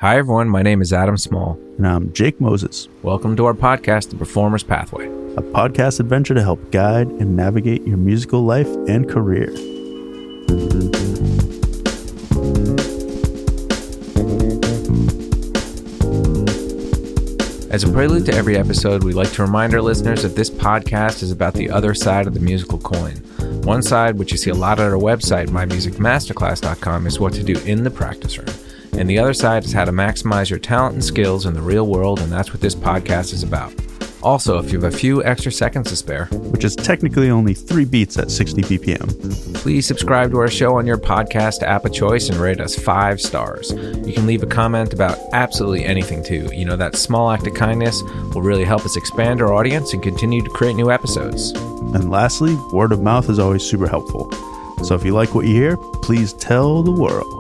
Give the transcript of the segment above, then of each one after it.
Hi everyone, my name is Adam Small. And I'm Jake Moses. Welcome to our podcast, The Performer's Pathway. A podcast adventure to help guide and navigate your musical life and career. As a prelude to every episode, we like to remind our listeners that this podcast is about the other side of the musical coin. One side, which you see a lot at our website, mymusicmasterclass.com, is what to do in the practice room. And the other side is how to maximize your talent and skills in the real world, and that's what this podcast is about. Also, if you have a few extra seconds to spare, which is technically only 3 beats at 60 BPM, please subscribe to our show on your podcast app of choice and rate us 5 stars. You can leave a comment about absolutely anything too. You know, that small act of kindness will really help us expand our audience and continue to create new episodes. And lastly, word of mouth is always super helpful. So if you like what you hear, please tell the world.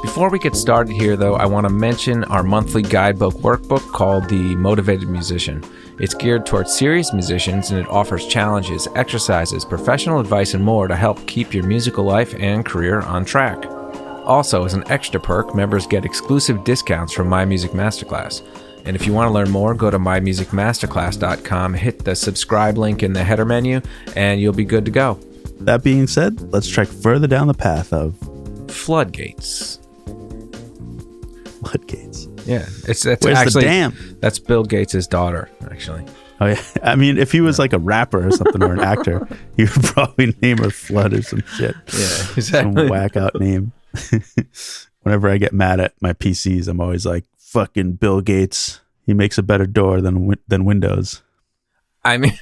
Before we get started here, though, I want to mention our monthly guidebook workbook called The Motivated Musician. It's geared towards serious musicians, and it offers challenges, exercises, professional advice, and more to help keep your musical life and career on track. Also, as an extra perk, members get exclusive discounts from My Music Masterclass. And if you want to learn more, go to mymusicmasterclass.com, hit the subscribe link in the header menu, and you'll be good to go. That being said, let's trek further down the path of floodgates. Floodgates. Yeah, that's Where's actually the dam? That's Bill Gates' daughter, actually. Oh yeah, I mean, if he was like a rapper or something or an actor, he would probably name her Flood or some shit. Yeah, exactly. Some whack out name. Whenever I get mad at my PCs, I'm always like, "Fucking Bill Gates. He makes a better door than Windows." I mean,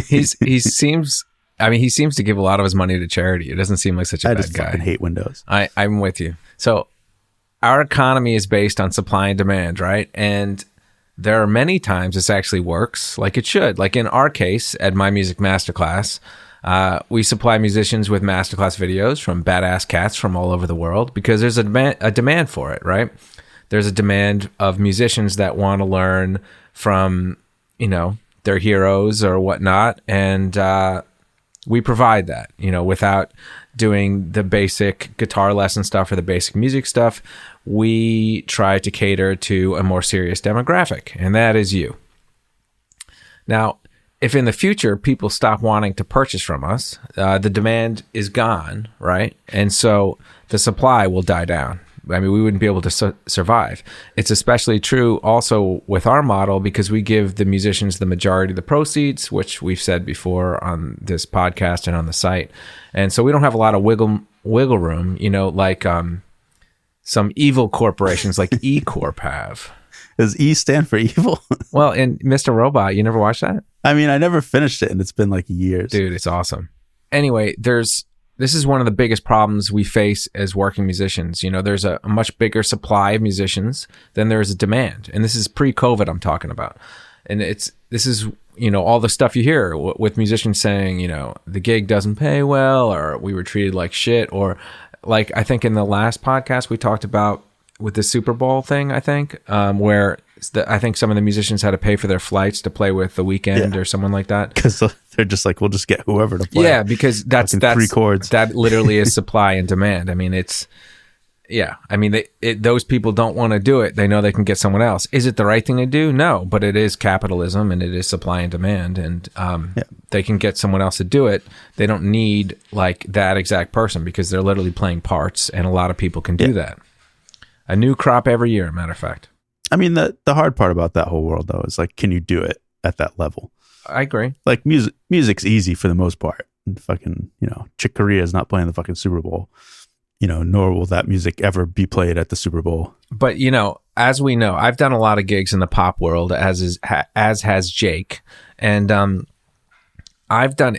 he seems to give a lot of his money to charity. It doesn't seem like such a bad guy. I just fucking hate Windows. I'm with you. So our economy is based on supply and demand, right? And there are many times this actually works like it should. Like in our case at My Music Masterclass, we supply musicians with masterclass videos from badass cats from all over the world because there's a demand for it, right? There's a demand of musicians that want to learn from, their heroes or whatnot. And we provide that, without doing the basic guitar lesson stuff or the basic music stuff. We try to cater to a more serious demographic, and that is you. Now, if in the future people stop wanting to purchase from us, the demand is gone, right? And so the supply will die down. I mean, we wouldn't be able to survive. It's especially true also with our model because we give the musicians the majority of the proceeds, which we've said before on this podcast and on the site. And so we don't have a lot of wiggle room, like some evil corporations like E Corp have. Does E stand for evil? Well, in Mr. Robot, you never watched that? I mean, I never finished it, and it's been like years. Dude, it's awesome. Anyway, this is one of the biggest problems we face as working musicians. There's a much bigger supply of musicians than there is a demand. And this is pre-COVID I'm talking about. And this is, all the stuff you hear with musicians saying, the gig doesn't pay well, or we were treated like shit, or like I think in the last podcast we talked about with the Super Bowl thing, I think, where I think some of the musicians had to pay for their flights to play with The Weeknd or someone like that. Because they're just like, we'll just get whoever to play. Yeah, because that's 3 chords. That literally is supply and demand. I mean, those people don't want to do it. They know they can get someone else. Is it the right thing to do? No, but it is capitalism and it is supply and demand, and they can get someone else to do it. They don't need like that exact person because they're literally playing parts, and a lot of people can do that. A new crop every year, matter of fact. I mean, the hard part about that whole world, though, is like, can you do it at that level? I agree. Like music's easy for the most part. And fucking, Chick Corea is not playing the fucking Super Bowl, nor will that music ever be played at the Super Bowl. But, as we know, I've done a lot of gigs in the pop world, as has Jake. And I've done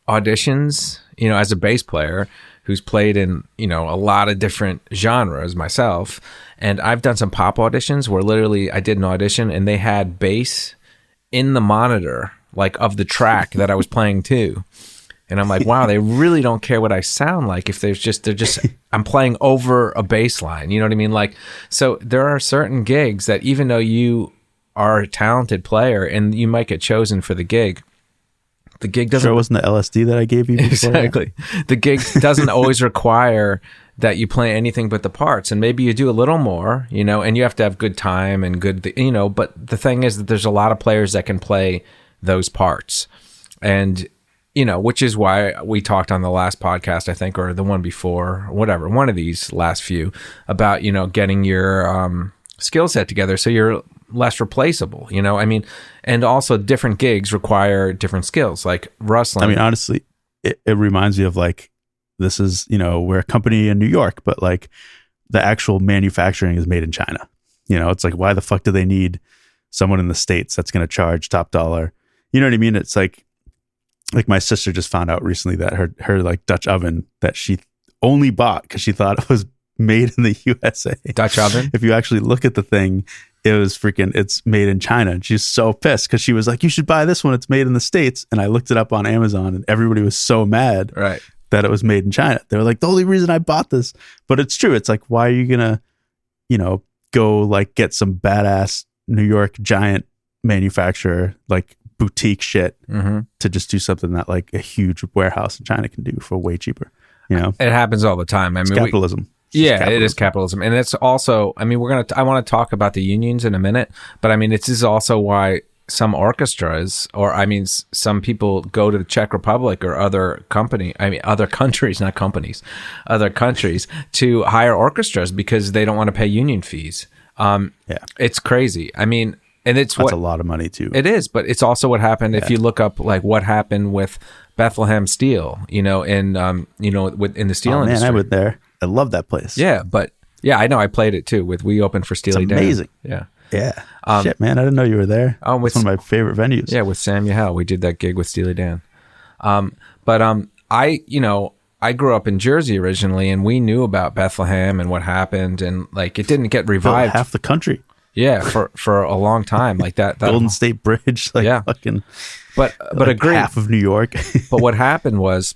auditions, as a bass player who's played in, a lot of different genres myself. And I've done some pop auditions where literally I did an audition and they had bass in the monitor, like of the track that I was playing too. And I'm like, wow, they really don't care what I sound like if they're just I'm playing over a bass line. You know what I mean? Like, so there are certain gigs that even though you are a talented player and you might get chosen for the gig doesn't. Sure, it wasn't the LSD that I gave you before. Exactly. The gig doesn't always require that you play anything but the parts, and maybe you do a little more, and you have to have good time and good, but the thing is that there's a lot of players that can play those parts. And, which is why we talked on the last podcast, I think, or the one before, or whatever, one of these last few, about, getting your skill set together so you're less replaceable, and also different gigs require different skills, like rustling. I mean, honestly, it reminds me of like, this is, we're a company in New York, but like the actual manufacturing is made in China. It's like, why the fuck do they need someone in the States that's going to charge top dollar? You know what I mean? It's like my sister just found out recently that her like Dutch oven that she only bought because she thought it was made in the USA. Dutch oven? If you actually look at the thing, it's made in China. And she's so pissed because she was like, you should buy this one. It's made in the States. And I looked it up on Amazon and everybody was so mad that it was made in China. They were like, the only reason I bought this. But it's true. It's like, why are you going to, go like get some badass New York giant manufacturer, like boutique shit to just do something that like a huge warehouse in China can do for way cheaper. It happens all the time. I mean, capitalism. It is capitalism. And it's also, I mean, I want to talk about the unions in a minute, but I mean, this is also why some orchestras, or I mean, some people go to the Czech Republic or other countries, not companies, other countries to hire orchestras because they don't want to pay union fees. It's crazy. I mean, and that's a lot of money too. It is, but it's also what happened if you look up like what happened with Bethlehem Steel, in the steel industry. Man, I went there. I love that place. Yeah, but I know I played it too. We opened for Steely Dan. Amazing. Yeah. Shit, man, I didn't know you were there. It's one of my favorite venues. Yeah, with Sam Yahel, we did that gig with Steely Dan. I grew up in Jersey originally, and we knew about Bethlehem and what happened, and like it didn't get revived. Half the country. Yeah, for a long time, like that Golden State Bridge, fucking. But agree, half of New York. But what happened was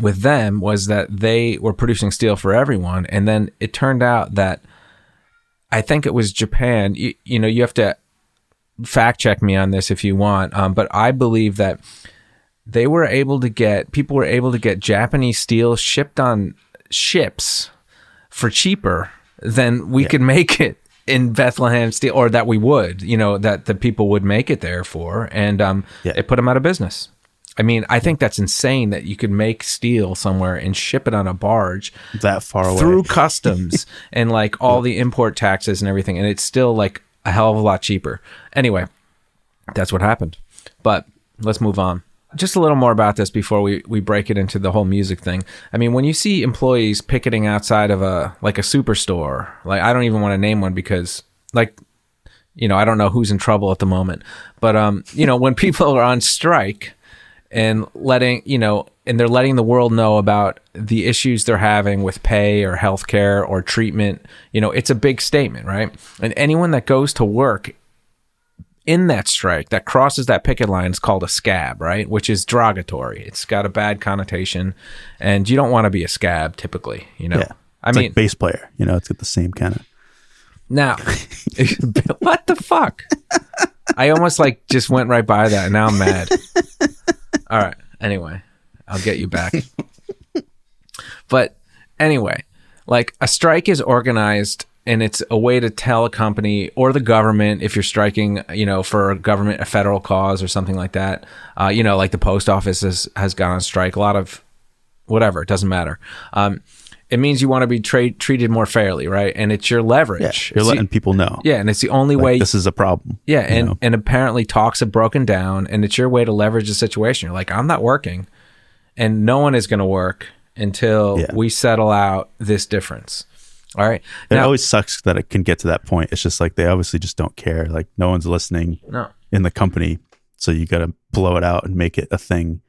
with them was that they were producing steel for everyone, and then it turned out that I think it was Japan. You have to fact check me on this if you want, but I believe that people were able to get Japanese steel shipped on ships for cheaper than we could make it in Bethlehem Steel, or that we would, that the people would make it there for, and it put them out of business. I mean, I think that's insane that you could make steel somewhere and ship it on a barge that far away through customs and like all the import taxes and everything, and it's still like a hell of a lot cheaper. Anyway, that's what happened. But let's move on. Just a little more about this before we break it into the whole music thing. I mean, when you see employees picketing outside of a superstore, like I don't even want to name one because I don't know who's in trouble at the moment. But when people are on strike and and they're letting the world know about the issues they're having with pay or healthcare or treatment, it's a big statement, right? And anyone that goes to work in that strike that crosses that picket line is called a scab, right? Which is derogatory. It's got a bad connotation, and you don't want to be a scab typically, Yeah. I mean, mean, like bass player, it's got the same kind of. Now, what the fuck? I almost just went right by that, and now I'm mad. All right. Anyway, I'll get you back. But anyway, a strike is organized, and it's a way to tell a company or the government, if you're striking, for a federal cause or something like that, like the post office has gone on strike, a lot of whatever, it doesn't matter. It means you want to be treated more fairly, right? And it's your leverage. Yeah, you're letting people know. Yeah, and it's the only way. This is a problem. Yeah, and apparently talks have broken down, and it's your way to leverage the situation. You're like, I'm not working, and no one is going to work until we settle out this difference. All right. It always sucks that it can get to that point. It's just like they obviously just don't care. Like no one's listening in the company. So you got to blow it out and make it a thing.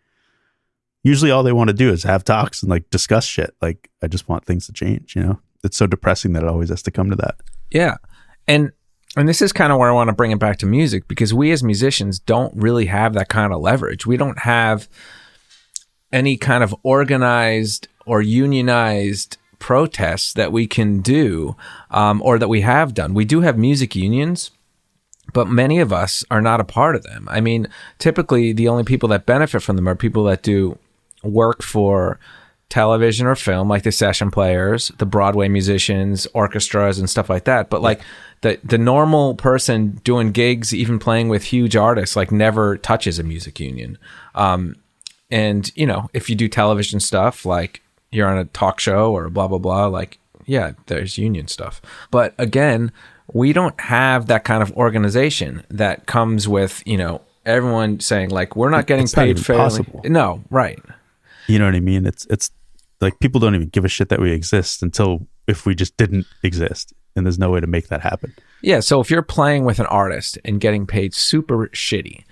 Usually all they want to do is have talks and discuss shit. Like I just want things to change, It's so depressing that it always has to come to that. Yeah. And this is kind of where I want to bring it back to music, because we as musicians don't really have that kind of leverage. We don't have any kind of organized or unionized protests that we can do, or that we have done. We do have music unions, but many of us are not a part of them. I mean, typically the only people that benefit from them are people that do work for television or film, like the session players, the Broadway musicians, orchestras and stuff like that. But like the normal person doing gigs, even playing with huge artists, like never touches a music union. And, you know, if you do television stuff, like you're on a talk show or blah, blah, blah, like, yeah, there's union stuff. But again, we don't have that kind of organization that comes with, you know, everyone saying like, we're not getting paid fairly. Possible. No, right. You know what I mean? It's like people don't even give a shit that we exist until if we just didn't exist, and there's no way to make that happen. Yeah. So if you're playing with an artist and getting paid super shitty,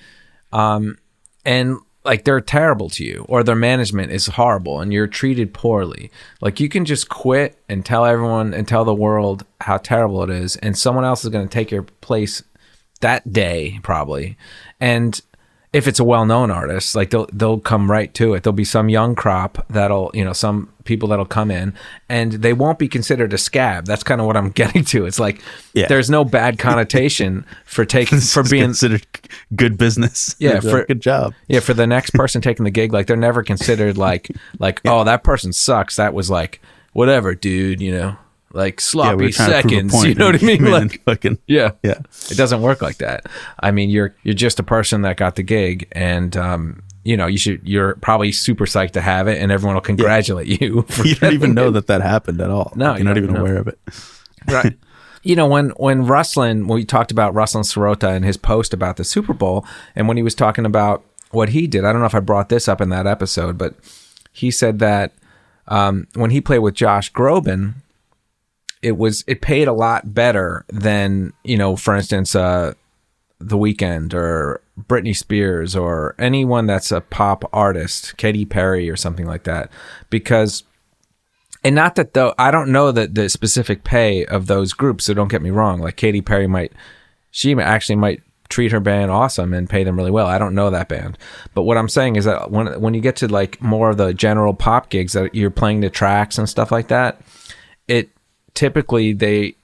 and like they're terrible to you, or their management is horrible and you're treated poorly, like you can just quit and tell everyone and tell the world how terrible it is, and someone else is going to take your place that day probably. And if it's a well-known artist, like they'll come right to it. There'll be some young crop that'll, you know, some people that'll come in and they won't be considered a scab. That's kind of what I'm getting to. It's like, there's no bad connotation for being considered good business. Yeah. Good job. Yeah. For the next person taking the gig, like they're never considered like, oh, that person sucks. That was like, whatever, dude, you know, like sloppy seconds, you know what I mean? Like, fucking, yeah. It doesn't work like that. I mean, you're just a person that got the gig, and you know, you're probably super psyched to have it, and everyone will congratulate you. You don't even know that happened at all. No, you're not even aware of it. Right. You know, when we talked about Ruslan Sirota and his post about the Super Bowl, and when he was talking about what he did, I don't know if I brought this up in that episode, but he said that when he played with Josh Groban, it paid a lot better than, you know, for instance, The Weeknd or Britney Spears or anyone that's a pop artist, Katy Perry or something like that. Because, and not that though, I don't know that the specific pay of those groups, so don't get me wrong. Like Katy Perry might treat her band awesome and pay them really well. I don't know that band. But what I'm saying is that when you get to like more of the general pop gigs that you're playing the tracks and stuff like that, typically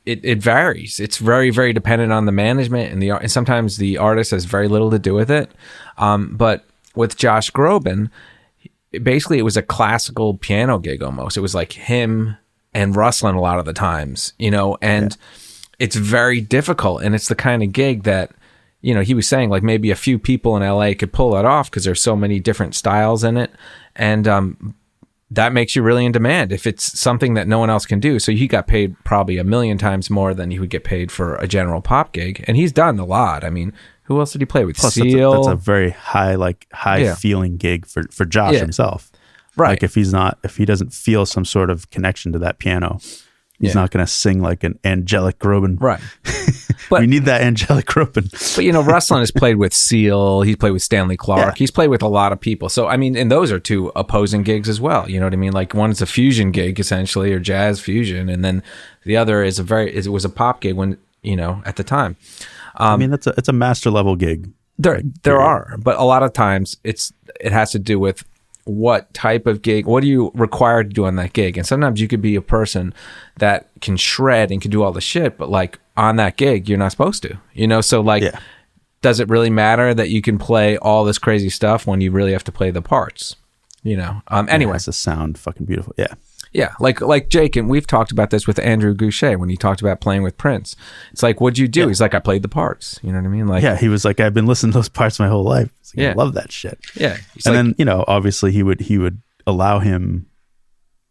it varies. It's very, very dependent on the management and sometimes the artist has very little to do with it. But with Josh Groban, basically it was a classical piano gig almost. It was like him and Ruslan a lot of the times, you know, and it's very difficult. And it's the kind of gig that, you know, he was saying like maybe a few people in LA could pull that off because there's so many different styles in it. And that makes you really in demand if it's something that no one else can do. So he got paid probably 1 million times more than he would get paid for a general pop gig. And he's done a lot. I mean, who else did he play with? Plus, Seal. That's a very high feeling gig for Josh himself. Right. Like if he doesn't feel some sort of connection to that piano, he's not going to sing like an angelic Groban. Right. But we need that angelic Groban. But, you know, Ruslan has played with Seal. He's played with Stanley Clarke. Yeah. He's played with a lot of people. So, I mean, and those are two opposing gigs as well. You know what I mean? Like one's a fusion gig essentially, or jazz fusion. And then the other is it was a pop gig when, you know, at the time. I mean, it's a master level gig. There are, but a lot of times it has to do with what type of gig, what are you required to do on that gig? And sometimes you could be a person that can shred and can do all the shit, but like on that gig, you're not supposed to, you know? So like, does it really matter that you can play all this crazy stuff when you really have to play the parts, you know? Anyway. It has to sound fucking beautiful. Yeah. Yeah, like Jake, and we've talked about this with Andrew Goucher when he talked about playing with Prince. It's like, what'd you do? Yeah. He's like, I played the parts. You know what I mean? Like, yeah, he was like, I've been listening to those parts my whole life. Like, I love that shit. Yeah, and then you know, obviously he would allow him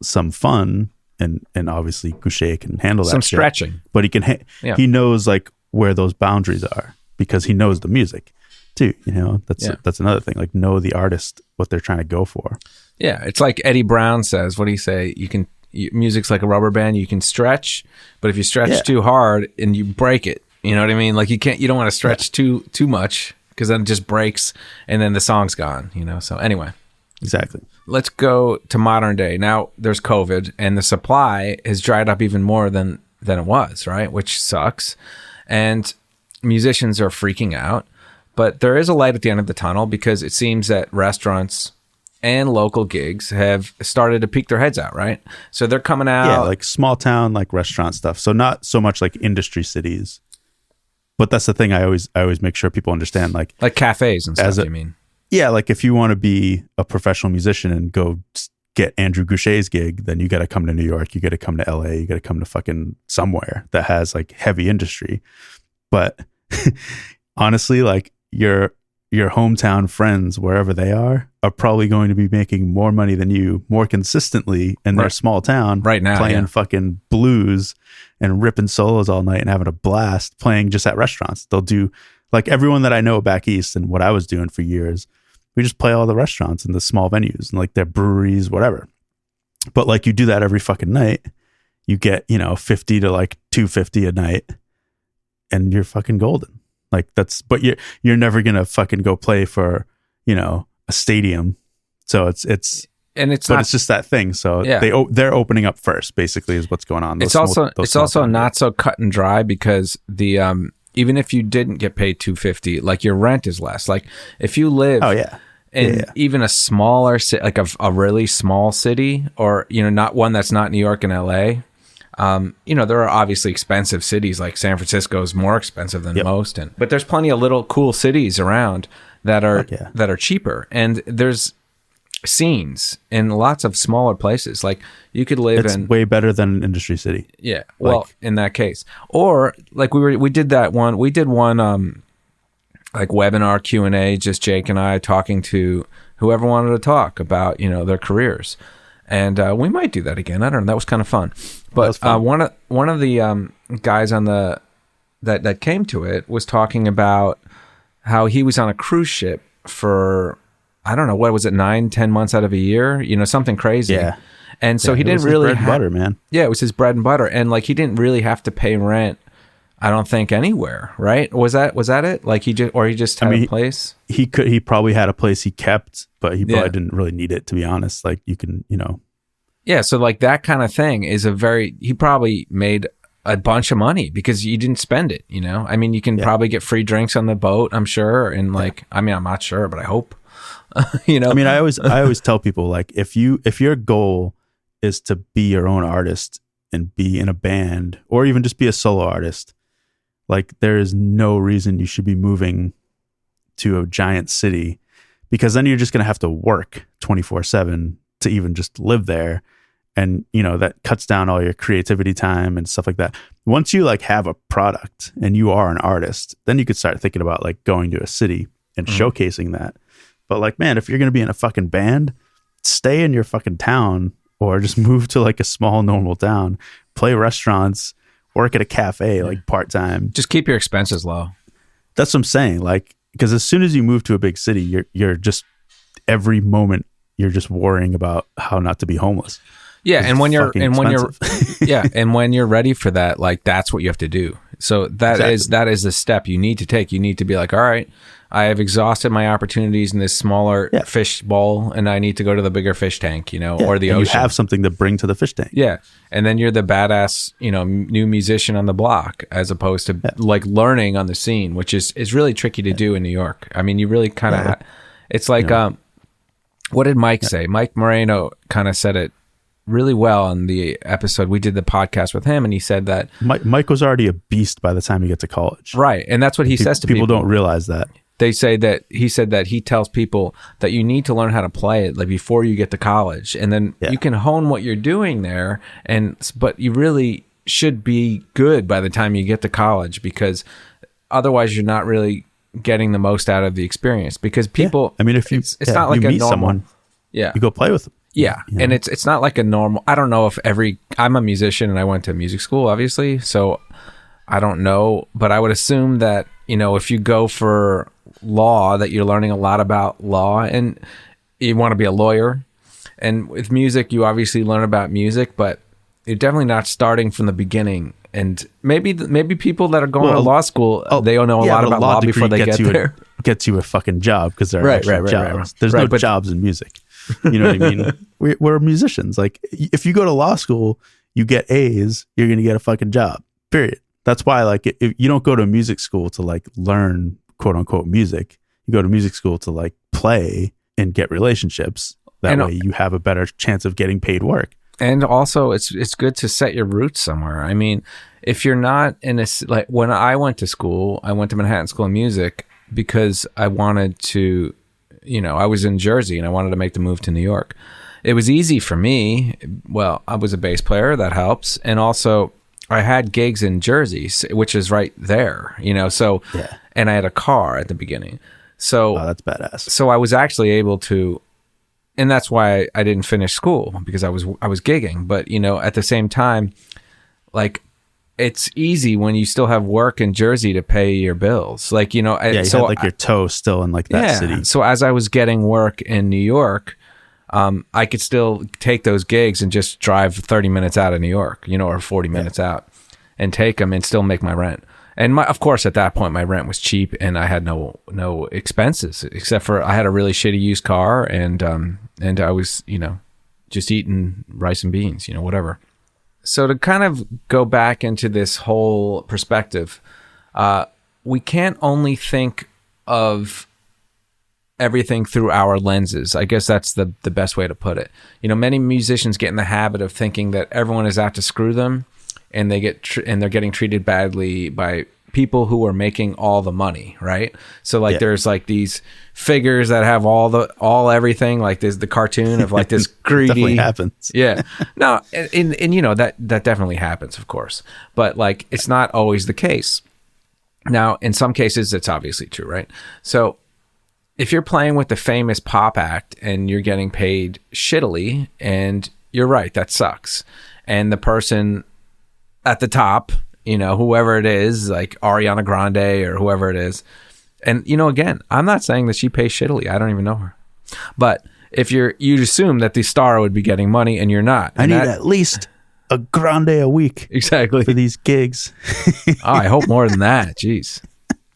some fun, and obviously Goucher can handle that. Some stretching, but he can. He knows like where those boundaries are because he knows the music too. You know, that's another thing. Like know the artist, what they're trying to go for. Yeah, it's like Eddie Brown says. What do you say? Music's like a rubber band. You can stretch, but if you stretch too hard and you break it, you know what I mean? Like you don't want to stretch too much because then it just breaks and then the song's gone, you know? So anyway. Exactly. Let's go to modern day. Now there's COVID and the supply has dried up even more than it was, right? Which sucks. And musicians are freaking out, but there is a light at the end of the tunnel because it seems that restaurants and local gigs have started to peek their heads out, right? So they're coming out. Yeah, like small town, like restaurant stuff. So not so much like industry cities. But that's the thing I always make sure people understand. Like cafes and stuff, you mean? Yeah, like if you want to be a professional musician and go get Andrew Gouche's gig, then you got to come to New York, you got to come to LA, you got to come to fucking somewhere that has like heavy industry. But honestly, like your hometown friends, wherever they are probably going to be making more money than you more consistently in their small town right now, playing fucking blues and ripping solos all night and having a blast playing just at restaurants. They'll do, like, everyone that I know back east and what I was doing for years, we just play all the restaurants and the small venues and like their breweries, whatever. But like, you do that every fucking night, you get, you know, 50 to like 250 a night and you're fucking golden. Like, that's, but you're never going to fucking go play for, you know, a stadium. So it's just that thing. So they're opening up first, basically, is what's going on. It's also not so cut and dry, because the, even if you didn't get paid $250, like, your rent is less. Like, if you live in even a smaller city, like a really small city, or, you know, not one that's not New York and LA, you know, there are obviously expensive cities, like San Francisco is more expensive than most, but there's plenty of little cool cities around that are cheaper, and there's scenes in lots of smaller places. Like, you could live it's way better than an industry city. Yeah. Well, in that case, or like we did one like webinar Q&A, just Jake and I talking to whoever wanted to talk about, you know, their careers. And we might do that again. I don't know. That was kind of fun. But one of the guys on that came to it was talking about how he was on a cruise ship for, I don't know, what was it, 9-10 months out of a year? You know, something crazy. Yeah. And so he didn't really bread and butter, man. Yeah, it was his bread and butter. And like, he didn't really have to pay rent, I don't think, anywhere, right? Was that it? Like, he just had a place? He probably had a place he kept, but he probably didn't really need it, to be honest. Like, you can, you know. Yeah, so like that kind of thing is he probably made a bunch of money because you didn't spend it, you know? I mean, you can probably get free drinks on the boat, I'm sure. And like, I mean, I'm not sure, but I hope, you know? I mean, I always tell people, like, if your goal is to be your own artist and be in a band, or even just be a solo artist, like, there is no reason you should be moving to a giant city, because then you're just going to have to work 24/7 to even just live there. And, you know, that cuts down all your creativity time and stuff like that. Once you like have a product and you are an artist, then you could start thinking about like going to a city and showcasing that. But like, man, if you're going to be in a fucking band, stay in your fucking town, or just move to like a small normal town, play restaurants, work at a cafe, like part-time. Just keep your expenses low. That's what I'm saying. Like, because as soon as you move to a big city, you're just, every moment you're just worrying about how not to be homeless. Yeah, and when you're ready for that, like, that's what you have to do. So that is the step you need to take. You need to be like, all right, I have exhausted my opportunities in this smaller fish bowl, and I need to go to the bigger fish tank, you know, or the ocean. You have something to bring to the fish tank. Yeah, and then you're the badass, you know, new musician on the block, as opposed to like learning on the scene, which is really tricky to do in New York. I mean, you really kind of, it's like, what did Mike say? Mike Moreno kind of said it really well on the episode. We did the podcast with him, and he said that Mike was already a beast by the time he got to college. Right. And that's what he says to people. People don't realize that. They say that he said that he tells people that you need to learn how to play it like before you get to college, and then you can hone what you're doing there, but you really should be good by the time you get to college, because otherwise you're not really getting the most out of the experience. Because people, I mean, if it's not like you meet someone, you go play with them. Yeah. You know? And it's not like a normal, I don't know if I'm a musician and I went to music school, obviously. So I don't know, but I would assume that, you know, if you go for law, that you're learning a lot about law, and you want to be a lawyer. And with music, you obviously learn about music, but you're definitely not starting from the beginning. And maybe people that are going to law school, they don't know a lot about law before they get there. Gets you a fucking job, because there are jobs. Right. There's no jobs in music. You know what I mean? We're musicians. Like, if you go to law school, you get A's, you're going to get a fucking job, period. That's why, like, if you don't go to music school to like learn quote unquote music, you go to music school to like play and get relationships. That way you have a better chance of getting paid work. And also it's good to set your roots somewhere. I mean, if you're not in a, like, when I went to school, I went to Manhattan School of Music because I wanted to, you know, I was in Jersey and I wanted to make the move to New York. it was easy for me. Well, I was a bass player, that helps. And also I had gigs in Jersey, which is right there, so, and I had a car at the beginning. So that's badass. So I was actually able to, and that's why I didn't finish school, because I was gigging. But, at the same time, like, it's easy when you still have work in Jersey to pay your bills. Like, you had like your toe still in like that city. So as I was getting work in New York, I could still take those gigs and just drive 30 minutes out of New York, or 40 minutes out, and take them and still make my rent. And of course, at that point, my rent was cheap and I had no expenses, except for I had a really shitty used car, and I was, just eating rice and beans, whatever. So to kind of go back into this whole perspective, we can't only think of everything through our lenses. I guess that's the best way to put it. Many musicians get in the habit of thinking that everyone is out to screw them, and they're getting treated badly by people who are making all the money, right? So like there's like these figures that have all everything, like there's the cartoon of like this greedy definitely happens. Yeah. No, and that definitely happens, of course. But like it's not always the case. Now, in some cases it's obviously true, right? So if you're playing with the famous pop act and you're getting paid shittily, and you're right, that sucks. And the person at the top, whoever it is, like Ariana Grande or whoever it is. And, again, I'm not saying that she pays shittily. I don't even know her. But if you'd assume that the star would be getting money, and you're not. I need at least a grande a week. Exactly. For these gigs. Oh, I hope more than that. Jeez.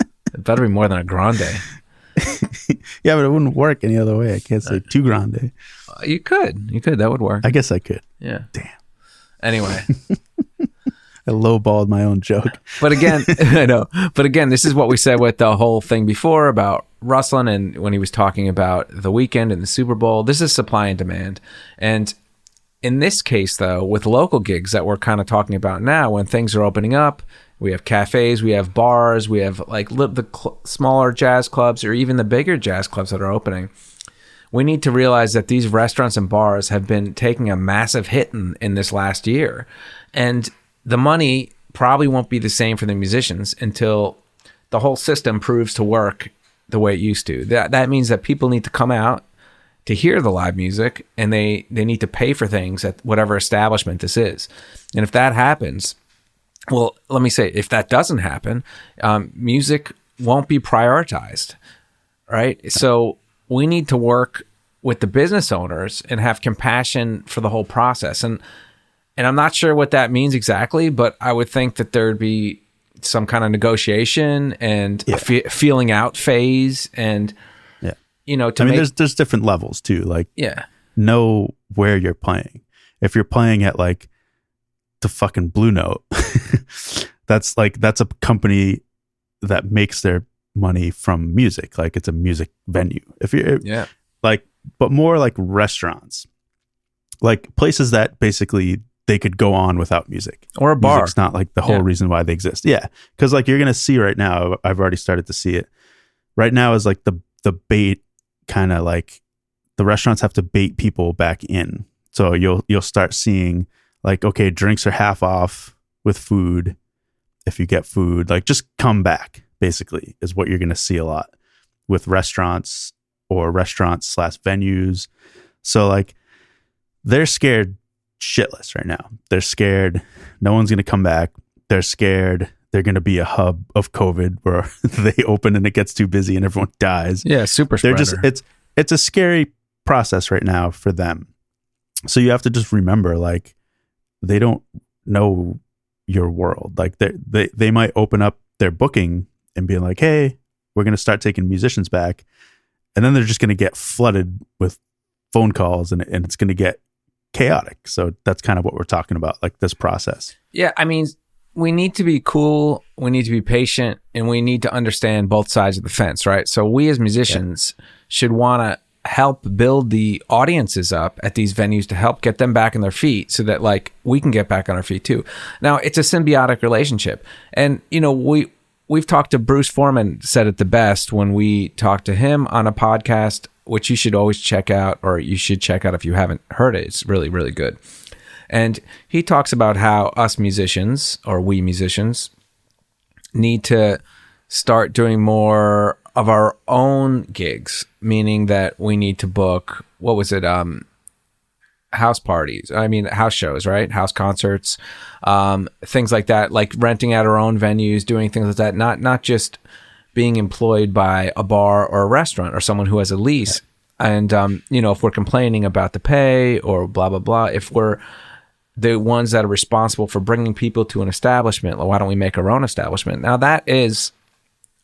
It better be more than a grande. Yeah, but it wouldn't work any other way. I can't say two grande. You could. That would work. I guess I could. Yeah. Damn. Anyway. I lowballed my own joke. But again, I know. But again, this is what we said with the whole thing before about Ruslan, and when he was talking about the Weeknd and the Super Bowl. This is supply and demand. And in this case, though, with local gigs that we're kind of talking about now, when things are opening up, we have cafes, we have bars, we have like smaller jazz clubs, or even the bigger jazz clubs that are opening. We need to realize that these restaurants and bars have been taking a massive hit in this last year. And the money probably won't be the same for the musicians until the whole system proves to work the way it used to. That means that people need to come out to hear the live music, and they need to pay for things at whatever establishment this is. And if that happens, well, let me say, if that doesn't happen, music won't be prioritized, right? So we need to work with the business owners and have compassion for the whole process. And I'm not sure what that means exactly, but I would think that there'd be some kind of negotiation and a feeling out phase, and there's different levels too. Like, know where you're playing. If you're playing at like the fucking Blue Note, that's a company that makes their money from music. Like, it's a music venue. If you're but more like restaurants, like places that basically they could go on without music, or a bar. Music's not like the whole reason why they exist. Yeah. Cause like you're going to see right now, I've already started to see it right now, is like the bait, kind of like the restaurants have to bait people back in. So you'll start seeing like, okay, drinks are half off with food. If you get food, like just come back, basically, is what you're going to see a lot with restaurants or restaurants/venues. So like they're scared shitless right now. They're scared no one's going to come back. They're scared they're going to be a hub of COVID where they open and it gets too busy and everyone dies. Yeah, super spreader. They're just it's a scary process right now for them. So you have to just remember, like, they don't know your world. Like they might open up their booking and be like, hey, we're going to start taking musicians back. And then they're just going to get flooded with phone calls and it's going to get chaotic. So that's kind of what we're talking about, like this process. Yeah. I mean, we need to be cool. We need to be patient, and we need to understand both sides of the fence, right? So we as musicians should want to help build the audiences up at these venues to help get them back on their feet so that like we can get back on our feet too. Now it's a symbiotic relationship. And you know, we've talked to Bruce Foreman, said it the best when we talked to him on a podcast which you should always check out, or you should check out if you haven't heard it. It's really, really good. And he talks about how us musicians, or we musicians, need to start doing more of our own gigs, meaning that we need to book, what was it? House parties. I mean, house shows, right? House concerts, things like that, like renting out our own venues, doing things like that, not just being employed by a bar or a restaurant or someone who has a lease. And, if we're complaining about the pay or blah, blah, blah, if we're the ones that are responsible for bringing people to an establishment, well, why don't we make our own establishment? Now, that is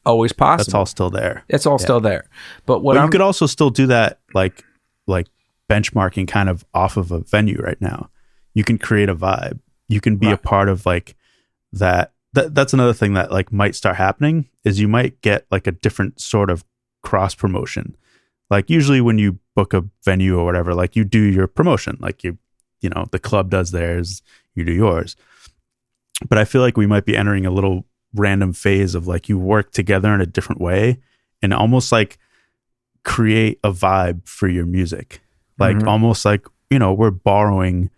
always possible. That's all still there. It's all still there. But you could also still do that, like benchmarking kind of off of a venue right now. You can create a vibe. You can be a part of like that. That's another thing that like might start happening, is you might get like a different sort of cross promotion. Like usually when you book a venue or whatever, like you do your promotion, like the club does theirs, you do yours. But I feel like we might be entering a little random phase of like you work together in a different way and almost like create a vibe for your music. Like almost like, we're borrowing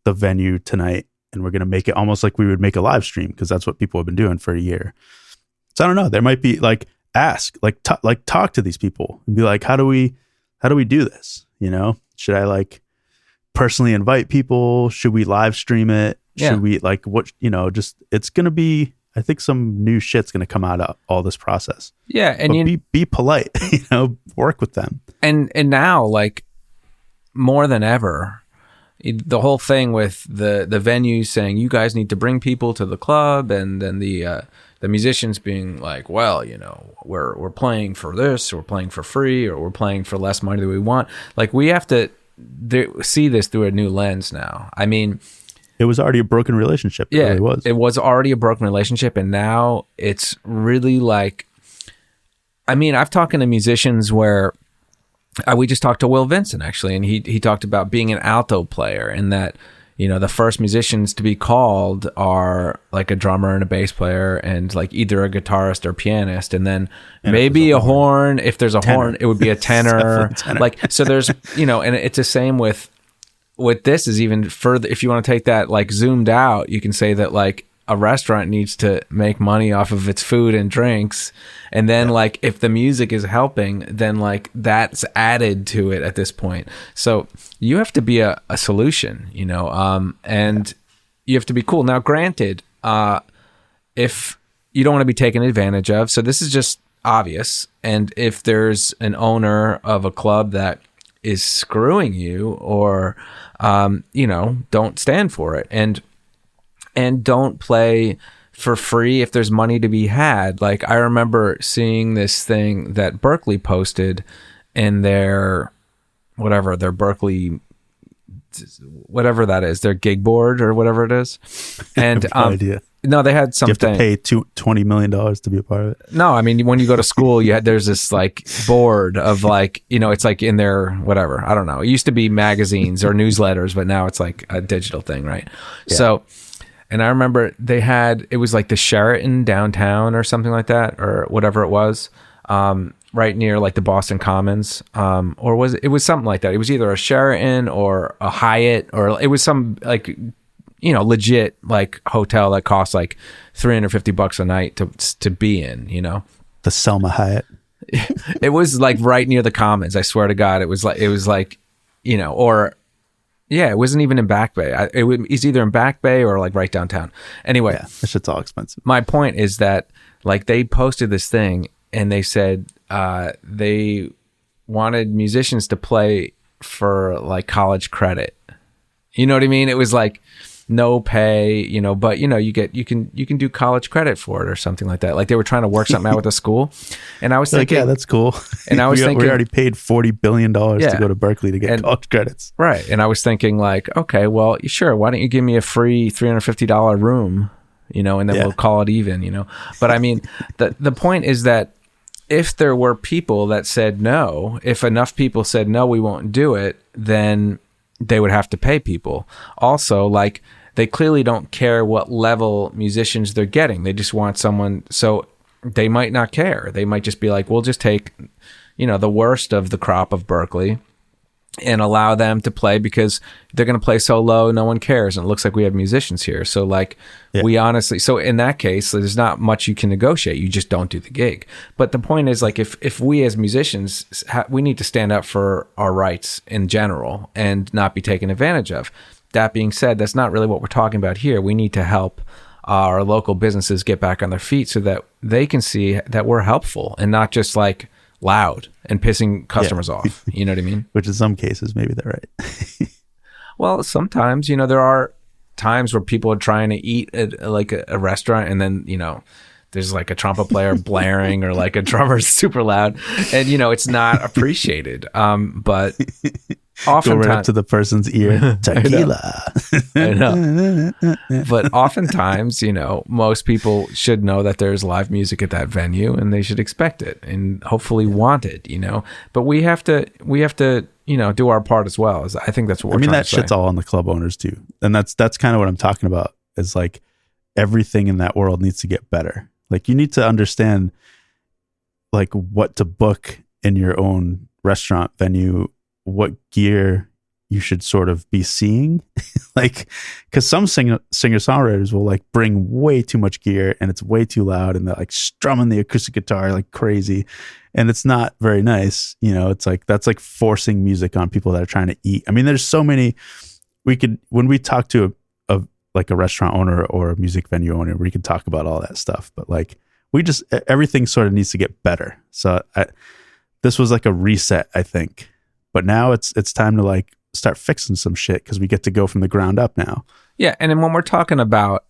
the venue tonight and we're going to make it almost like we would make a live stream, because that's what people have been doing for a year. So I don't know. There might be like talk to these people and be like, how do we do this? Should I like personally invite people? Should we live stream it? Should we like it's going to be, I think some new shit's going to come out of all this process. Yeah. And be polite, work with them. And now, like, more than ever, the whole thing with the venues saying you guys need to bring people to the club, and then the musicians being like, well, we're playing for this, or we're playing for free, or we're playing for less money than we want. Like, we have to see this through a new lens now. I mean, it was already a broken relationship. It really was. It was already a broken relationship, and now it's really like, I mean, I've talked to musicians where we just talked to Will Vincent, actually, and he talked about being an alto player, and that, the first musicians to be called are like a drummer and a bass player, and like either a guitarist or pianist, and then maybe a horn. If there's a horn, it would be a tenor. Like, so there's, and it's the same with this is even further. If you want to take that like zoomed out, you can say that like a restaurant needs to make money off of its food and drinks. And then like, if the music is helping, then like that's added to it at this point. So you have to be a solution, and you have to be cool. Now, granted, if you don't want to be taken advantage of, so this is just obvious. And if there's an owner of a club that is screwing you, or, don't stand for it. And don't play for free if there's money to be had. Like, I remember seeing this thing that Berkeley posted in their Berkeley, whatever that is, their gig board or whatever it is. And no idea. No, they had something. You have to pay $20 million to be a part of it. No, I mean, when you go to school, there's this like board of like, it's like in their whatever. I don't know. It used to be magazines or newsletters, but now it's like a digital thing, right? Yeah. So, and I remember it was like the Sheraton downtown or something like that, or whatever it was, right near like the Boston Commons, or it was something like that. It was either a Sheraton or a Hyatt, or it was some like, legit like hotel that costs like $350 a night to be in, The Selma Hyatt. It was like right near the Commons. I swear to God, it was like, or yeah, it wasn't even in Back Bay. It's either in Back Bay or like right downtown. Anyway, that shit's all expensive. My point is that like they posted this thing and they said they wanted musicians to play for like college credit. You know what I mean? It was like no pay, but you can do college credit for it or something like that. Like they were trying to work something out with the school, and I was thinking, yeah, that's cool. And I was thinking, we already paid $40 billion to go to Berkeley to get college credits, right? And I was thinking, like, okay, well, sure, why don't you give me a free $350 room, and then we'll call it even, But I mean, the point is that if there were people that said no, if enough people said no, we won't do it, then they would have to pay people. Also, like, they clearly don't care what level musicians they're getting. They just want someone, so they might not care. They might just be like, we'll just take, the worst of the crop of Berkeley and allow them to play, because they're going to play so low, no one cares. And it looks like we have musicians here. So like we honestly, so in that case, there's not much you can negotiate. You just don't do the gig. But the point is, like, if we as musicians, we need to stand up for our rights in general and not be taken advantage of. That being said, that's not really what we're talking about here. We need to help our local businesses get back on their feet so that they can see that we're helpful and not just like loud and pissing customers off. You know what I mean? Which in some cases, maybe they're right. Well, sometimes, there are times where people are trying to eat at like a restaurant, and then, there's like a trumpet player blaring or like a drummer super loud, and, it's not appreciated. But oftentimes, go right up to the person's ear, tequila. I know. But oftentimes, most people should know that there's live music at that venue, and they should expect it and hopefully want it, But we have to, do our part as well. I think that's what we're trying that to say. shit's all on the club owners too. And that's kind of what I'm talking about, is like everything in that world needs to get better. Like, you need to understand like what to book in your own restaurant venue, what gear you should sort of be seeing. Like, because some singer-songwriters will like bring way too much gear and it's way too loud, and they're like strumming the acoustic guitar like crazy, and it's not very nice. It's like, that's like forcing music on people that are trying to eat. I mean, there's so many, when we talk to a restaurant owner or a music venue owner, we can talk about all that stuff, but like, everything sort of needs to get better. So this was like a reset, I think. But now it's time to like start fixing some shit, because we get to go from the ground up now. Yeah, and then when we're talking about,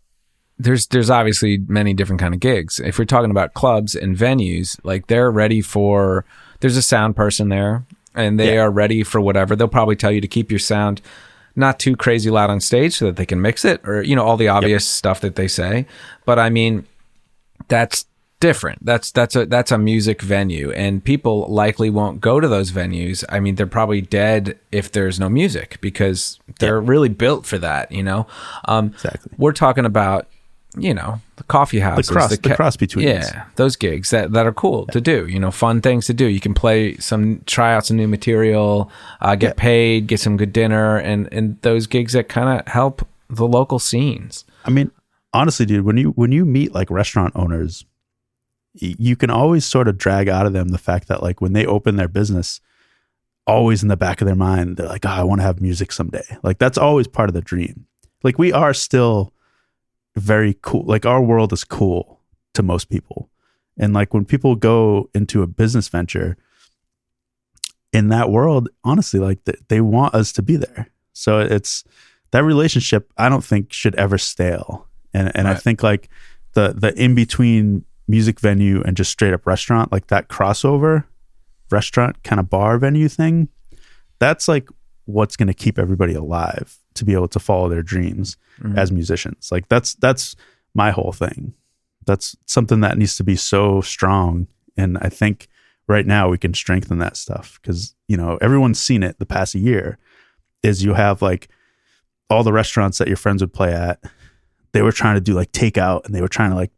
there's obviously many different kind of gigs. If we're talking about clubs and venues, like they're ready for, there's a sound person there, and they are ready for whatever. They'll probably tell you to keep your sound not too crazy loud on stage so that they can mix it, or all the obvious stuff that they say. But I mean, that's different. That's a music venue, and people likely won't go to those venues. I mean, they're probably dead if there's no music, because they're really built for that. Exactly. We're talking about the coffee houses, the cross between those gigs that are cool to do. Fun things to do. You can try out some new material, get paid, get some good dinner, and those gigs that kind of help the local scenes. I mean, honestly, dude, when you meet like restaurant owners, you can always sort of drag out of them the fact that like when they open their business, always in the back of their mind, they're like, I want to have music someday. Like, that's always part of the dream. Like, we are still very cool. Like, our world is cool to most people. And like, when people go into a business venture in that world, honestly, like they want us to be there. So it's that relationship, I don't think should ever stale. And right. I think like the in-between music venue and just straight up restaurant, like that crossover restaurant kind of bar venue thing, that's like what's going to keep everybody alive to be able to follow their dreams as musicians. Like that's my whole thing. That's something that needs to be so strong. And I think right now we can strengthen that stuff, because, everyone's seen it the past year, is you have like all the restaurants that your friends would play at, they were trying to do like takeout, and they were trying to like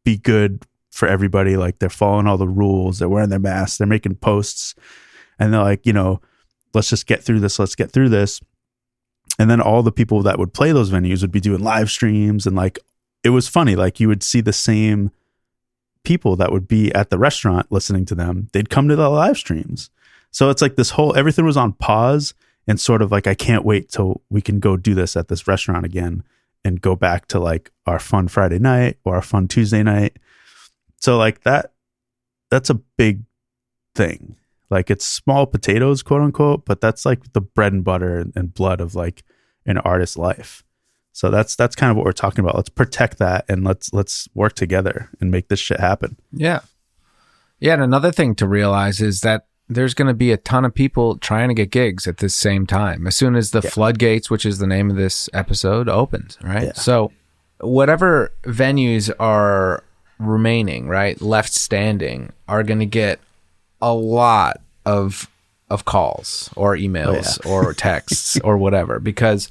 be good for everybody. Like, they're following all the rules, they're wearing their masks, they're making posts, and they're like, let's just get through this. Let's get through this. And then all the people that would play those venues would be doing live streams. And like, it was funny. Like, you would see the same people that would be at the restaurant listening to them. They'd come to the live streams. So it's like everything was on pause, and sort of like, I can't wait till we can go do this at this restaurant again and go back to like our fun Friday night or our fun Tuesday night. So like that's a big thing. Like, it's small potatoes, quote unquote, but that's like the bread and butter and blood of like an artist's life. So that's kind of what we're talking about. Let's protect that, and let's work together and make this shit happen. Yeah. Yeah. And another thing to realize is that there's going to be a ton of people trying to get gigs at the same time as soon as the floodgates, which is the name of this episode, opens, right? Yeah. So whatever venues are remaining, right, left standing, are going to get a lot of calls or emails or texts or whatever, because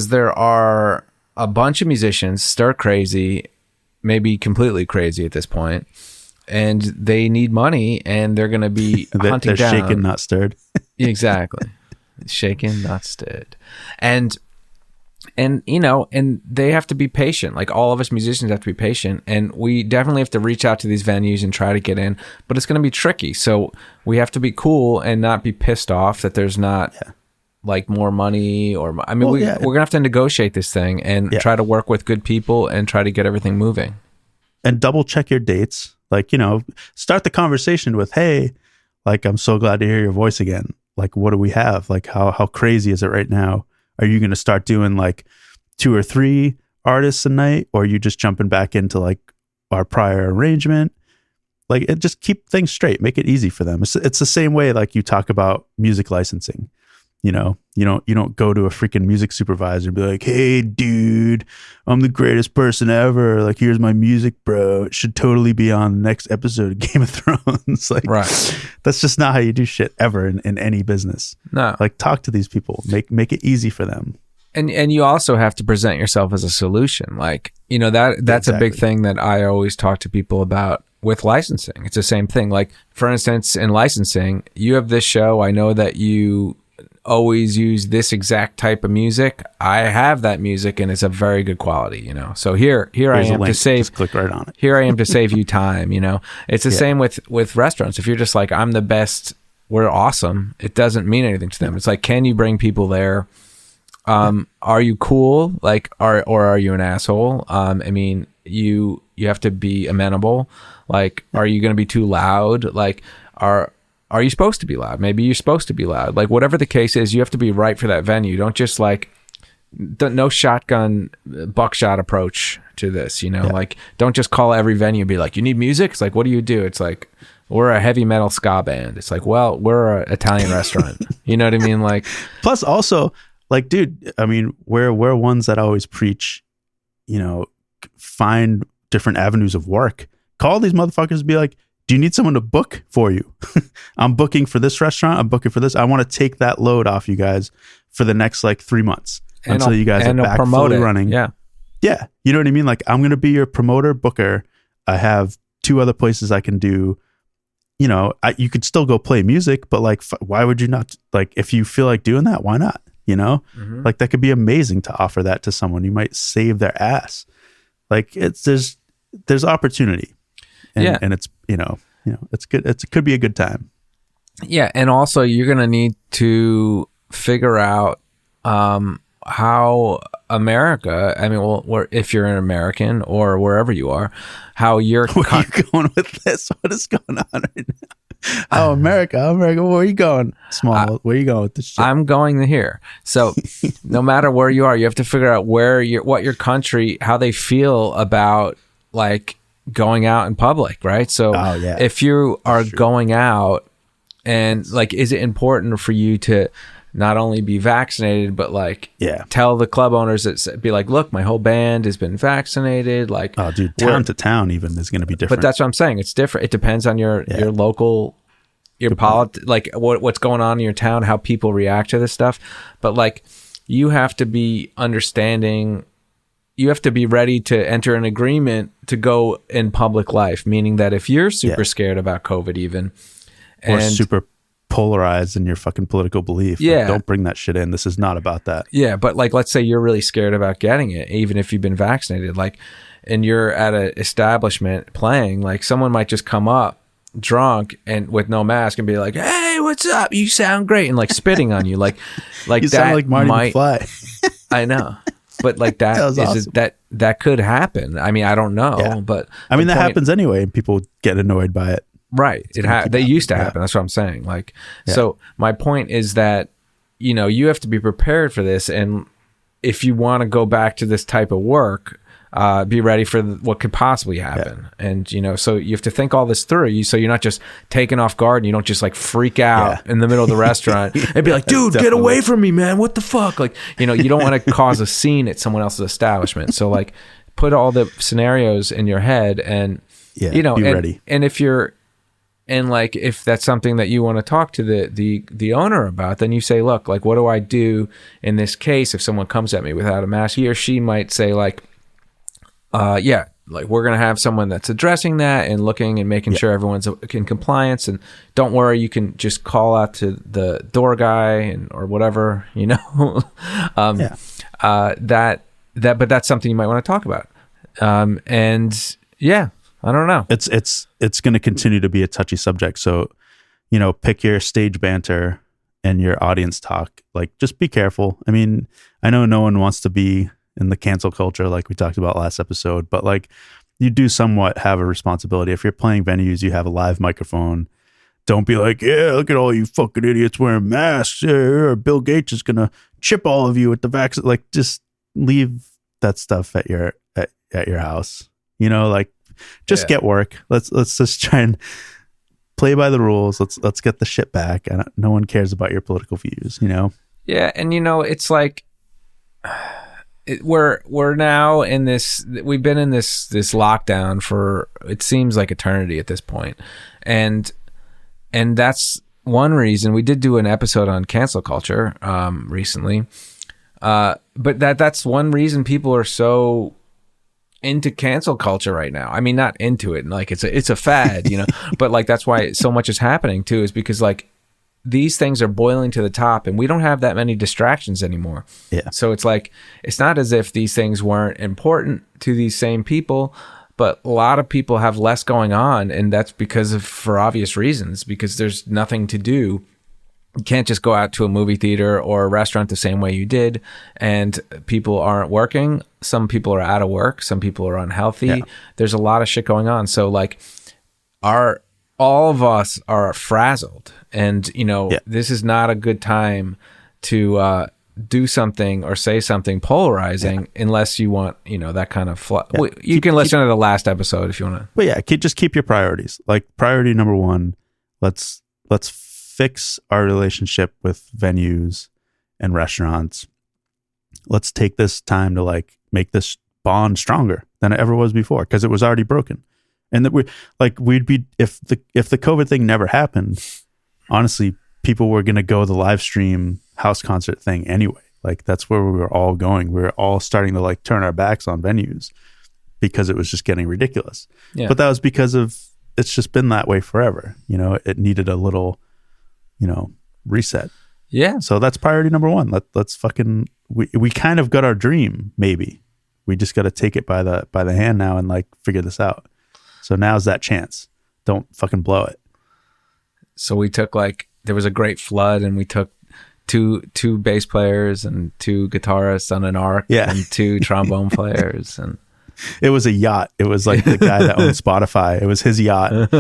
there are a bunch of musicians stir crazy, maybe completely crazy at this point, and they need money, and they're going to be hunting down. They're shaken, not stirred. Exactly. Shaken, not stirred. And and they have to be patient. Like, all of us musicians have to be patient, and we definitely have to reach out to these venues and try to get in, but it's going to be tricky. So we have to be cool and not be pissed off that there's not like more money, or we're going to have to negotiate this thing and try to work with good people and try to get everything moving. And double check your dates. Like, start the conversation with, hey, like, I'm so glad to hear your voice again. Like, what do we have? Like, how crazy is it right now? Are you going to start doing like 2 or 3 artists a night, or are you just jumping back into like our prior arrangement? Like, just keep things straight. Make it easy for them. It's the same way like you talk about music licensing. You don't go to a freaking music supervisor and be like, hey, dude, I'm the greatest person ever. Like, here's my music, bro. It should totally be on the next episode of Game of Thrones. Like, that's just not how you do shit ever in any business. No. Like, talk to these people. Make it easy for them. And you also have to present yourself as a solution. Like, that's a big thing that I always talk to people about with licensing. It's the same thing. Like, for instance, in licensing, you have this show. I know that you always use this exact type of music. I have that music, and it's a very good quality, So here's I am to save. Just click right on it. Here I am to save you time. It's the same with restaurants. If you're just like, I'm the best, we're awesome, it doesn't mean anything to them. It's like, can you bring people there? Are you cool? Like, or are you an asshole? You have to be amenable. Like, are you going to be too loud? Like, are you supposed to be loud? Maybe you're supposed to be loud. Like, whatever the case is, you have to be right for that venue. Don't just no shotgun buckshot approach to this, like, don't just call every venue and be like, you need music? It's like, what do you do? It's like, we're a heavy metal ska band. It's like, well, we're an Italian restaurant. You know what I mean? Like, plus also, like, dude, we're ones that always preach, find different avenues of work. Call these motherfuckers and be like, do you need someone to book for you? I'm booking for this restaurant. I'm booking for this. I want to take that load off you guys for the next like 3 months until you guys are back fully running. Yeah. Yeah. You know what I mean? Like, I'm going to be your promoter booker. I have 2 other places I can do. You could still go play music, but like, why would you not? Like, if you feel like doing that, why not? Mm-hmm. Like, that could be amazing to offer that to someone. You might save their ass. Like, there's opportunity. And it's, it's good. It could be a good time. Yeah. And also, you're going to need to figure out how America, if you're an American or wherever you are, how you're... Where are you going with this? What is going on right now? America, where are you going? Where are you going with this shit? I'm going here. So no matter where you are, you have to figure out what your country, how they feel about, like, going out in public, right? So if you are going out, and like, is it important for you to not only be vaccinated, but like, tell the club owners that, be like, look, my whole band has been vaccinated. Like, oh, dude, town to town even is going to be different. But that's what I'm saying. It's different. It depends on your local, like what's going on in your town, how people react to this stuff. But like, you have to be understanding. You have to be ready to enter an agreement to go in public life, meaning that if you're super scared about COVID even, or super polarized in your fucking political belief, like, don't bring that shit in. This is not about that. Yeah, but like, let's say you're really scared about getting it, even if you've been vaccinated, like, and you're at an establishment playing, like, someone might just come up drunk and with no mask and be like, hey, what's up? You sound great. And like spitting on you. Like you that sound like Marty McFly. I know. But like that awesome. that could happen. I don't know, but that happens anyway, and people get annoyed by it. Right. They used to happen. That's what I'm saying. Like, so my point is that, you have to be prepared for this. And if you want to go back to this type of work, be ready for what could possibly happen. And, so you have to think all this through. So you're not just taken off guard, and you don't just like freak out in the middle of the restaurant and be like, dude, get away from me, man. What the fuck? Like, you don't want to cause a scene at someone else's establishment. So like, put all the scenarios in your head and, be ready. And if that's something that you want to talk to the owner about, then you say, look, like, what do I do in this case if someone comes at me without a mask? He or she might say like, like we're going to have someone that's addressing that and looking and making sure everyone's in compliance. And don't worry, you can just call out to the door guy or whatever, but that's something you might want to talk about. And yeah, I don't know. It's going to continue to be a touchy subject. So, pick your stage banter and your audience talk. Like, just be careful. I mean, I know no one wants to be in the cancel culture like we talked about last episode, but like you do somewhat have a responsibility. If you're playing venues, you have a live microphone. Don't be like, yeah, look at all you fucking idiots wearing masks. Yeah, Bill Gates is gonna chip all of you with the vaccine. Like, just leave that stuff at your house. Like, just get work. Let's just try and play by the rules. Let's get the shit back. And no one cares about your political views. Yeah, and it's like. We're now in this. We've been in this lockdown for, it seems like eternity at this point, and that's one reason we did do an episode on cancel culture recently. But that's one reason people are so into cancel culture right now. I mean, not into it, like it's a fad, but like that's why so much is happening too, is because like these things are boiling to the top and we don't have that many distractions anymore. Yeah. So it's like, it's not as if these things weren't important to these same people, but a lot of people have less going on. And that's for obvious reasons, because there's nothing to do. You can't just go out to a movie theater or a restaurant the same way you did. And people aren't working. Some people are out of work. Some people are unhealthy. Yeah. There's a lot of shit going on. So like all of us are frazzled. And, this is not a good time to do something or say something polarizing unless you want, that kind of you can listen to the last episode if you want to. But yeah, just keep your priorities. Like, priority number one, let's fix our relationship with venues and restaurants. Let's take this time to like make this bond stronger than it ever was before, because it was already broken. And that we'd be, if the COVID thing never happened, honestly, people were going to go the live stream house concert thing anyway. Like, that's where we were all going. We were all starting to like turn our backs on venues because it was just getting ridiculous. Yeah. But that was because it's just been that way forever. It needed a little, reset. Yeah. So that's priority number one. Let's fucking, we kind of got our dream. Maybe we just got to take it by the hand now and like figure this out. So now's that chance. Don't fucking blow it. So we took there was a great flood and we took two bass players and two guitarists on an ark and two trombone players. And it was a yacht. It was like the guy that owned Spotify. It was his yacht.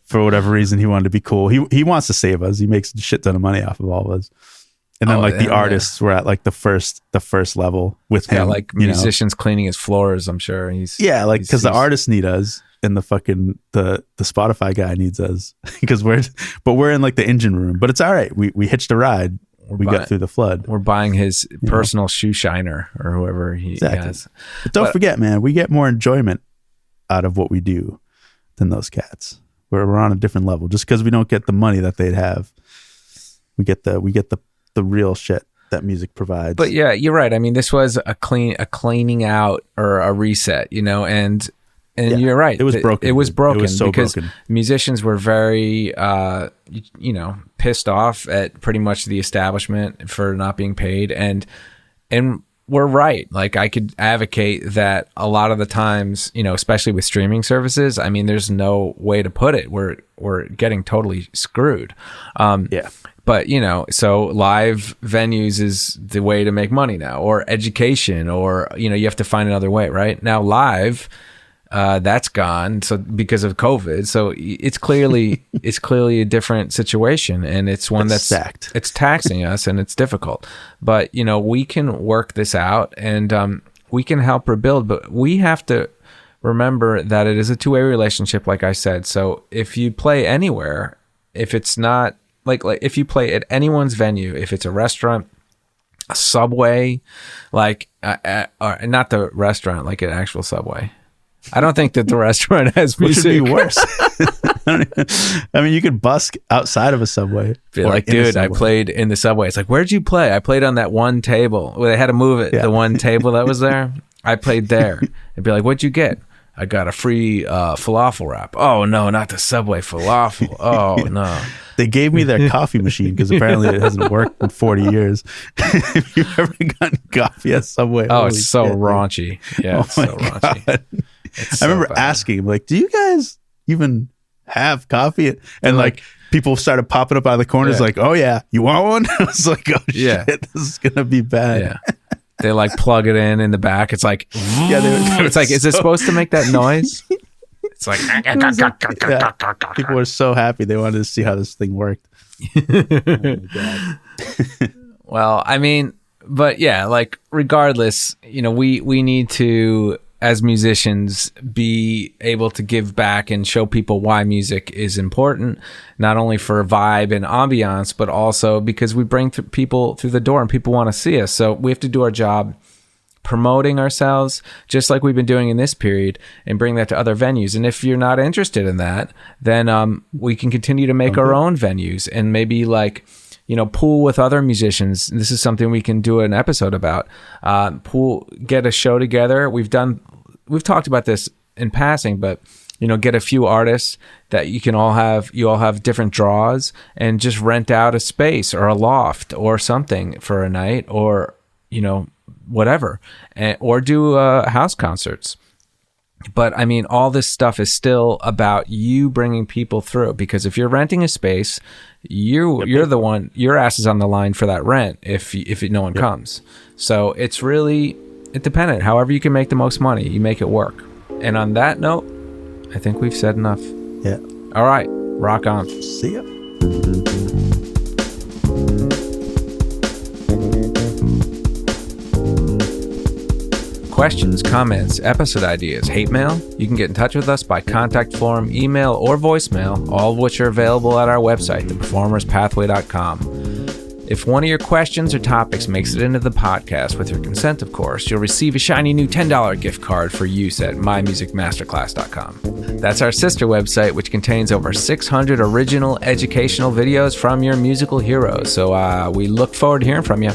For whatever reason, he wanted to be cool. He wants to save us. He makes a shit ton of money off of all of us. And then the artists were at like the first level with him. Like musicians cleaning his floors, I'm sure. Because the artists need us. And the fucking the Spotify guy needs us because we're in like the engine room, but it's all right. We hitched a ride. We got through the flood. We're buying his personal shoe shiner or whoever he has. But don't forget, man, we get more enjoyment out of what we do than those cats. We're on a different level. Just because we don't get the money that they'd have, we get the real shit that music provides. But yeah, you're right. I mean, this was a cleaning out or a reset, And you're right. It was broken. It was broken. It was so because broken. Musicians were very, pissed off at pretty much the establishment for not being paid. And we're right. Like, I could advocate that a lot of the times, especially with streaming services, I mean, there's no way to put it. We're getting totally screwed. But, so live venues is the way to make money now, or education, or, you have to find another way, right? Now, live... that's gone. So because of COVID, so it's clearly a different situation, and it's one that's stacked. It's taxing us and it's difficult. But we can work this out and we can help rebuild. But we have to remember that it is a two-way relationship, like I said. So if you play anywhere, if it's not like if you play at anyone's venue, if it's a restaurant, a Subway, like or not the restaurant, like an actual Subway. I don't think that the restaurant has music. Which would be worse. I mean, you could busk outside of a Subway. Be like, dude, I played in the Subway. It's like, where'd you play? I played on that one table. Well, they had to move it. Yeah. The one table that was there, I played there. It'd be like, what'd you get? I got a free falafel wrap. Oh no, not the Subway falafel. Oh no. They gave me their coffee machine because apparently it hasn't worked in 40 years. If you've ever gotten coffee at Subway, it's so raunchy. Yeah, it's so raunchy. I remember asking him, like, do you guys even have coffee? And like people started popping up out of the corners like, oh yeah, you want one? I was like, oh shit, this is going to be bad. Yeah. They like plug it in the back. It's like, it's like, is it supposed to make that noise? It's like, people were so happy. They wanted to see how this thing worked. Oh my God. Well, I mean, but yeah, like regardless, you know, we need to, as musicians, be able to give back and show people why music is important, not only for vibe and ambiance, but also because we bring people through the door and people want to see us. So we have to do our job promoting ourselves, just like we've been doing in this period, and bring that to other venues. And if you're not interested in that, then we can continue to make our own venues and maybe like, you know, pool with other musicians. This is something we can do an episode about. Get a show together. We've talked about this in passing, but you know, get a few artists that you all have different draws, and just rent out a space or a loft or something for a night, or you know, whatever, or do house concerts. But I mean, all this stuff is still about you bringing people through, because if you're renting a space, you're the one, your ass is on the line for that rent if no one comes. So it's dependent. However you can make the most money, you make it work. And on that note, I think we've said enough. Yeah. All right. Rock on. See ya. Questions, comments, episode ideas, hate mail? You can get in touch with us by contact form, email, or voicemail, all of which are available at our website, theperformerspathway.com. If one of your questions or topics makes it into the podcast, with your consent, of course, you'll receive a shiny new $10 gift card for use at mymusicmasterclass.com. That's our sister website, which contains over 600 original educational videos from your musical heroes. So we look forward to hearing from you.